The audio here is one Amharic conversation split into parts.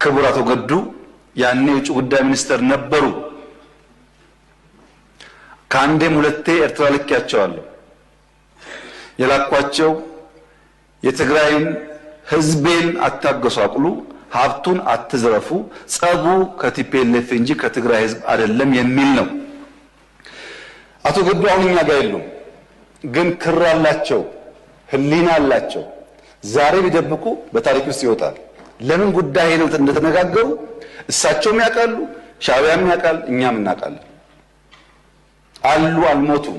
ክቡር አቶ ገዱ ያኔ የውጭ ጉዳይ ሚኒስትር ነበሩ። ከአንዴም ሁለቴ ኤርትራ ልኬያቸዋለሁ። የላኳቸው የትግራይን ህዝቤን አታገሷቅሉ፣ ሀብቱን አትዝረፉ፣ ጸቡ ከቲፒኤልኤፍ እንጂ ከትግራይ ህዝብ አይደለም የሚል ነው። አቶ ገዱ አሁን እኛ ጋር የሉም፣ ግን ክር አላቸው፣ ህሊና አላቸው። ዛሬ ቢደብቁ በታሪክ ውስጥ ይወጣል። ለምን ጉዳይ ነው እንደተነጋገሩ እሳቸውም ያውቃሉ፣ ሻዕቢያም ያውቃል፣ እኛም እናውቃለን። አሉ አልሞቱም።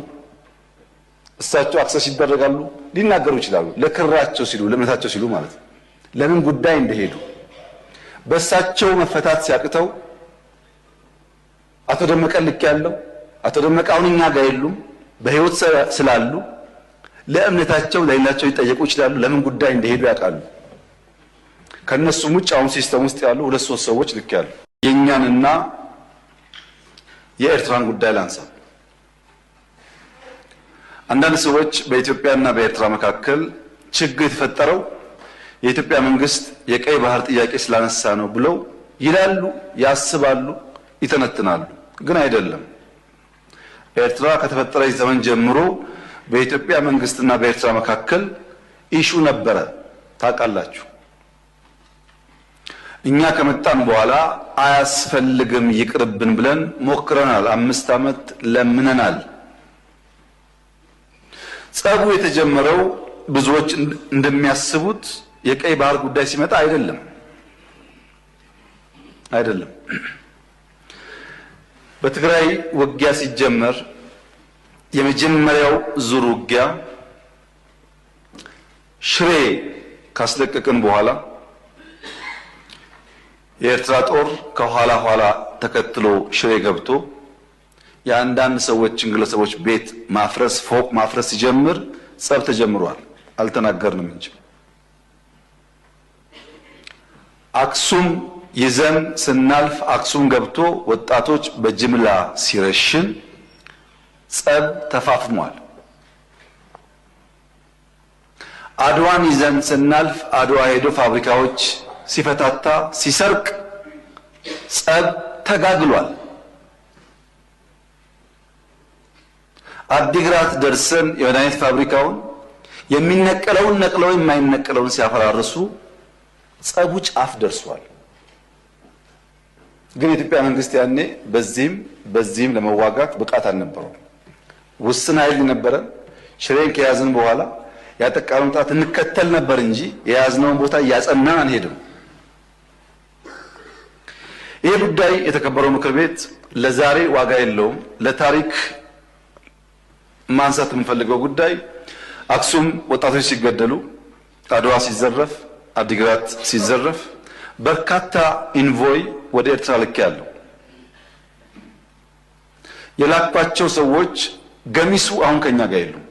እሳቸው አክሰስ ይደረጋሉ፣ ሊናገሩ ይችላሉ። ለክራቸው ሲሉ ለእምነታቸው ሲሉ ማለት ነው። ለምን ጉዳይ እንደሄዱ በእሳቸው መፈታት ሲያቅተው አቶ ደመቀ ልክ ያለው አቶ ደመቀ አሁን እኛ ጋር የሉም፣ በህይወት ስላሉ ለእምነታቸው ለሌላቸው ሊጠየቁ ይችላሉ። ለምን ጉዳይ እንደሄዱ ያውቃሉ። ከነሱም ውጭ አሁን ሲስተም ውስጥ ያሉ 2-3 ሰዎች ልክ ያሉ የኛንና የኤርትራን ጉዳይ ላንሳ። አንዳንድ ሰዎች በኢትዮጵያና በኤርትራ መካከል ችግር የተፈጠረው የኢትዮጵያ መንግስት የቀይ ባህር ጥያቄ ስላነሳ ነው ብለው ይላሉ፣ ያስባሉ፣ ይተነትናሉ። ግን አይደለም። ኤርትራ ከተፈጠረች ዘመን ጀምሮ በኢትዮጵያ መንግስትና በኤርትራ መካከል ኢሹ ነበረ፣ ታውቃላችሁ። እኛ ከመጣን በኋላ አያስፈልግም ይቅርብን ብለን ሞክረናል። 5 ዓመት ለምነናል። ጸቡ የተጀመረው ብዙዎች እንደሚያስቡት የቀይ ባህር ጉዳይ ሲመጣ አይደለም። በትግራይ ውጊያ ሲጀመር የመጀመሪያው ዙር ውጊያ ሽሬ ካስለቀቅን በኋላ የኤርትራ ጦር ከኋላ ኋላ ተከትሎ ሽሬ ገብቶ የአንዳንድ ሰዎችን ግለሰቦች ቤት ማፍረስ፣ ፎቅ ማፍረስ ሲጀምር ጸብ ተጀምሯል። አልተናገርንም እንጂ አክሱም ይዘን ስናልፍ አክሱም ገብቶ ወጣቶች በጅምላ ሲረሽን ጸብ ተፋፍሟል። አድዋን ይዘን ስናልፍ አድዋ ሄዶ ፋብሪካዎች ሲፈታታ ሲሰርቅ ጸብ ተጋግሏል። አዲግራት ደርሰን የመድኃኒት ፋብሪካውን የሚነቀለውን ነቅለው የማይነቀለውን ሲያፈራርሱ ጸቡ ጫፍ ደርሷል። ግን የኢትዮጵያ መንግስት ያኔ በዚህም ለመዋጋት ብቃት አልነበረው። ውስን ኃይል ነበረ። ሽሬን ከያዝን በኋላ ያጠቃነውን ጣት እንከተል ነበር እንጂ የያዝነውን ቦታ እያጸናን አንሄድም። ይህ ጉዳይ የተከበረው ምክር ቤት ለዛሬ ዋጋ የለውም። ለታሪክ ማንሳት የምንፈልገው ጉዳይ አክሱም ወጣቶች ሲገደሉ፣ አድዋ ሲዘረፍ፣ አዲግራት ሲዘረፍ በርካታ ኢንቮይ ወደ ኤርትራ ልክ ያለው የላኳቸው ሰዎች ገሚሱ አሁን ከኛ ጋር የሉም።